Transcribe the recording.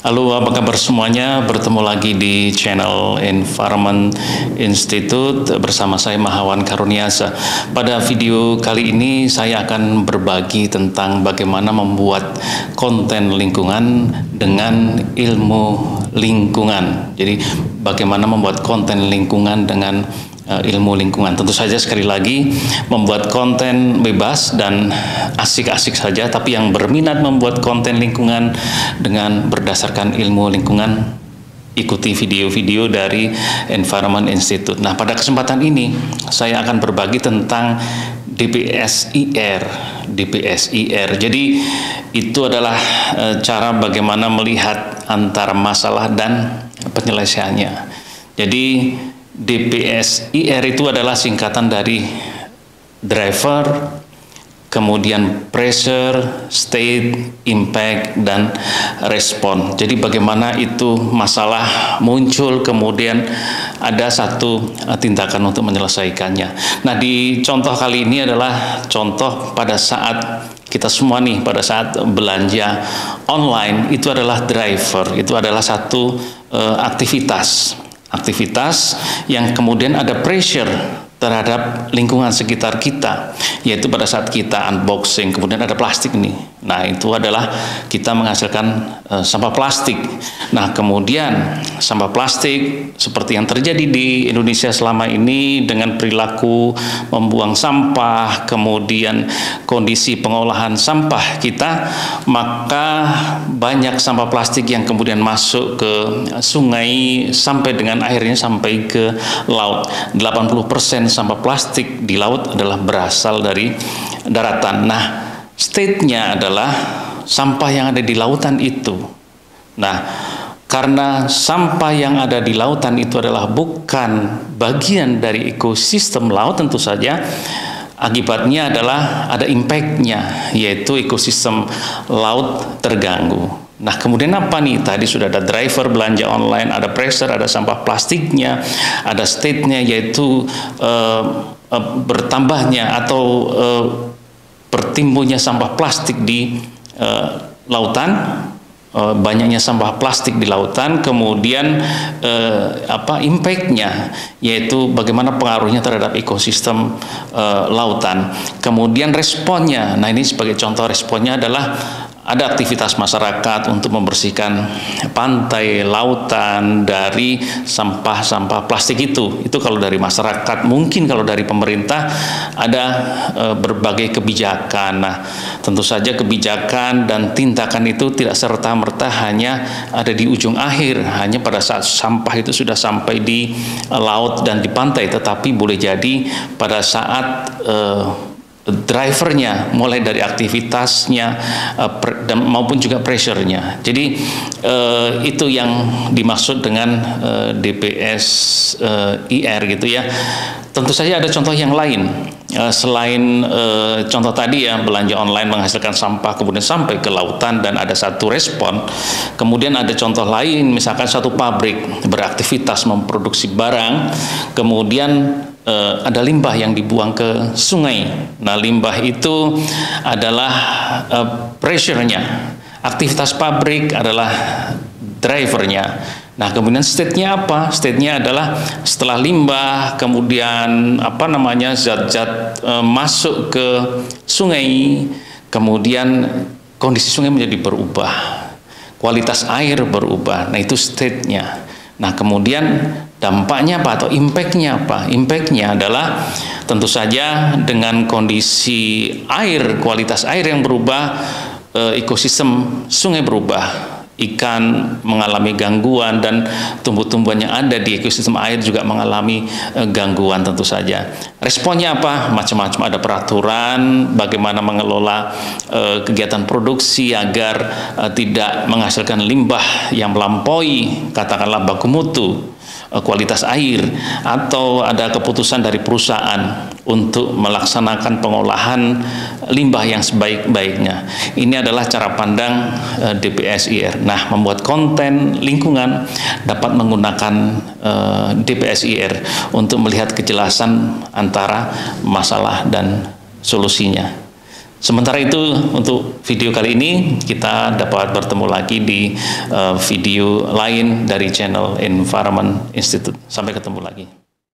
Halo, apa kabar semuanya? Bertemu lagi di channel Environment Institute bersama saya Mahawan Karuniasa. Pada video kali ini saya akan berbagi tentang bagaimana membuat konten lingkungan dengan ilmu lingkungan. Jadi bagaimana membuat konten lingkungan dengan ilmu lingkungan. Tentu saja sekali lagi membuat konten bebas dan asik-asik saja, tapi yang berminat membuat konten lingkungan dengan berdasarkan ilmu lingkungan, ikuti video-video dari Environment Institute. Nah, pada kesempatan ini saya akan berbagi tentang DPSIR. Jadi itu adalah cara bagaimana melihat antara masalah dan penyelesaiannya. Jadi DPSIR itu adalah singkatan dari driver, kemudian pressure, state, impact, dan respon. Jadi bagaimana itu masalah muncul, kemudian ada satu tindakan untuk menyelesaikannya. Nah, di contoh kali ini adalah contoh pada saat kita semua nih, pada saat belanja online, itu adalah driver, itu adalah satu aktivitas yang kemudian ada pressure terhadap lingkungan sekitar kita, yaitu pada saat kita unboxing, kemudian ada plastik nih. Nah, itu adalah kita menghasilkan sampah plastik. Nah, kemudian sampah plastik seperti yang terjadi di Indonesia selama ini dengan perilaku membuang sampah, kemudian kondisi pengolahan sampah kita, maka banyak sampah plastik yang kemudian masuk ke sungai sampai dengan akhirnya sampai ke laut. 80% sampah plastik di laut adalah berasal dari daratan. Nah, state-nya adalah sampah yang ada di lautan itu. Nah, karena sampah yang ada di lautan itu adalah bukan bagian dari ekosistem laut, tentu saja akibatnya adalah ada impact-nya, yaitu ekosistem laut terganggu. Nah, kemudian apa nih? Tadi sudah ada driver belanja online, ada pressure, ada sampah plastiknya, ada state-nya, yaitu bertambahnya atau bertimbulnya sampah plastik di lautan, banyaknya sampah plastik di lautan, kemudian impact-nya, yaitu bagaimana pengaruhnya terhadap ekosistem lautan. Kemudian responnya, nah ini sebagai contoh responnya adalah ada aktivitas masyarakat untuk membersihkan pantai, lautan dari sampah-sampah plastik itu. Itu kalau dari masyarakat. Mungkin kalau dari pemerintah ada berbagai kebijakan. Nah, tentu saja kebijakan dan tindakan itu tidak serta-merta hanya ada di ujung akhir, hanya pada saat sampah itu sudah sampai di laut dan di pantai, tetapi boleh jadi pada saat drivernya, mulai dari aktivitasnya dan maupun juga pressure-nya. Jadi itu yang dimaksud dengan DPSIR gitu ya. Tentu saja ada contoh yang lain selain contoh tadi ya, belanja online menghasilkan sampah kemudian sampai ke lautan dan ada satu respon. Kemudian ada contoh lain, misalkan satu pabrik beraktivitas memproduksi barang, kemudian ada limbah yang dibuang ke sungai. Nah, limbah itu adalah pressure-nya. Aktivitas pabrik adalah driver-nya. Nah, kemudian state-nya apa? State-nya adalah setelah limbah, kemudian zat-zat masuk ke sungai, kemudian kondisi sungai menjadi berubah, kualitas air berubah. Nah, itu state-nya. Nah, kemudian dampaknya apa atau impact-nya apa? Impact-nya adalah tentu saja dengan kondisi air, kualitas air yang berubah, ekosistem sungai berubah, ikan mengalami gangguan dan tumbuh-tumbuhan yang ada di ekosistem air juga mengalami gangguan tentu saja. Responnya apa? Macam-macam, ada peraturan bagaimana mengelola kegiatan produksi agar tidak menghasilkan limbah yang melampaui katakanlah baku mutu, kualitas air, atau ada keputusan dari perusahaan untuk melaksanakan pengolahan limbah yang sebaik-baiknya. Ini adalah cara pandang DPSIR. Nah, membuat konten lingkungan dapat menggunakan DPSIR untuk melihat kejelasan antara masalah dan solusinya. Sementara itu untuk video kali ini kita dapat bertemu lagi di video lain dari channel Environment Institute. Sampai ketemu lagi.